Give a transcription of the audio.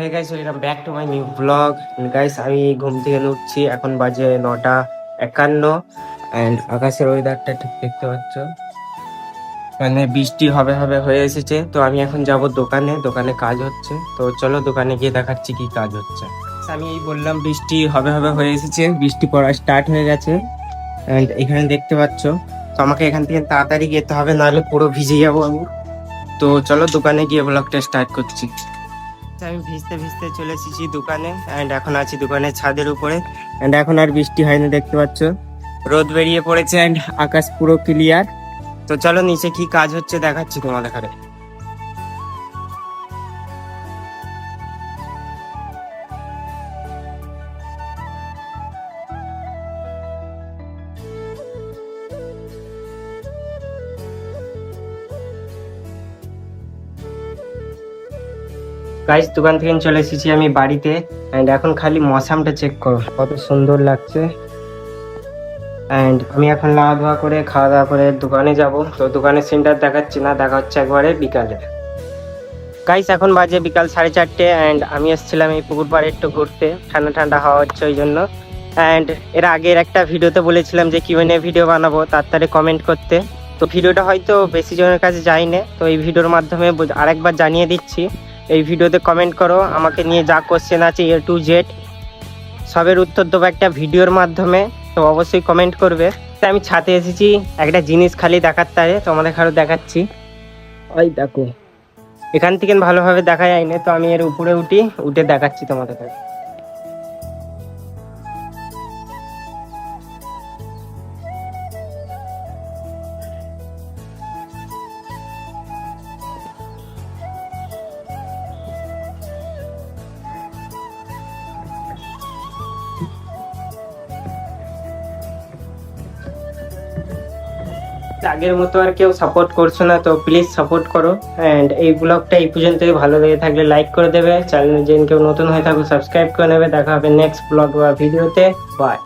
Hey guys, welcome back to my new blog. Guys, আমি ঘুম থেকে উঠছি, এখন বাজে 9:51 অ্যান্ড আকাশের ওয়েদারটা ঠিক দেখতে পাচ্ছ, মানে বৃষ্টি হবে হবে হয়ে এসেছে। তো আমি এখন যাব দোকানে কাজ হচ্ছে। তো চলো দোকানে গিয়ে দেখাচ্ছি কি কাজ হচ্ছে। আমি এই বললাম বৃষ্টি হবে হবে হয়ে এসেছে, বৃষ্টি পড়া স্টার্ট হয়ে গেছে অ্যান্ড এখানে দেখতে পাচ্ছ। তো আমাকে এখান থেকে তাড়াতাড়ি যেতে হবে, নাহলে পুরো ভিজে যাবো আমি। তো চলো দোকানে গিয়ে ব্লগটা স্টার্ট করছি। আমি ভিজতে ভিজতে চলে এসেছি দোকানে অ্যান্ড এখন আছি দোকানের ছাদের উপরে অ্যান্ড এখন আর বৃষ্টি হয়নি, দেখতে পাচ্ছ রোদ বেরিয়ে পড়েছে অ্যান্ড আকাশ পুরো ক্লিয়ার। তো চলো নিচে কি কাজ হচ্ছে দেখাচ্ছি তোমাদের ঘরে। গাইস, দোকান থেকে চলে এসেছি আমি বাড়িতে অ্যান্ড এখন খালি মৌসামটা চেক করো কত সুন্দর লাগছে। অ্যান্ড আমি এখন খাওয়া দাওয়া করে দোকানে যাব। তো দোকানের সেন্টার দেখাচ্ছি না, দেখা হচ্ছে একবারে বিকালে। গাইস, এখন বাজে বিকাল 4:30 অ্যান্ড আমি এসেছিলাম এই পুকুর পাড়ে একটু ঘুরতে, ঠান্ডা ঠান্ডা হাওয়া হচ্ছে ওই জন্য। অ্যান্ড এর আগের একটা ভিডিওতে বলেছিলাম যে কিউএনএ ভিডিও বানাবো, তাড়াতাড়ি কমেন্ট করতে। তো ভিডিওটা হয়তো বেশি জনের কাছে যায়নি, তো এই ভিডিওর মাধ্যমে আরেকবার জানিয়ে দিচ্ছি। এই ভিডিওতে কমেন্ট করো, আমাকে নিয়ে যা কোশ্চেন আছে A to Z সবের উত্তর দেবো একটা ভিডিওর মাধ্যমে। তো অবশ্যই কমেন্ট করবে। তাই আমি ছাদে এসেছি একটা জিনিস খালি দেখার তারে, তোমাদের আরও দেখাচ্ছি। ওই দেখো, এখান থেকে ভালোভাবে দেখা যায় না, তো আমি এর উপরে উঠে দেখাচ্ছি তোমাদের। আগের মতো আর কেউ সাপোর্ট করছো না, তো প্লিজ সাপোর্ট করো। অ্যান্ড এই ব্লগটা এই পর্যন্তই, ভালো লেগে থাকলে লাইক করে দেবে, চ্যানেলে যে কেউ নতুন হয়ে থাকো সাবস্ক্রাইব করে নেবে। দেখা হবে নেক্সট ব্লগ বা ভিডিওতে। বাই।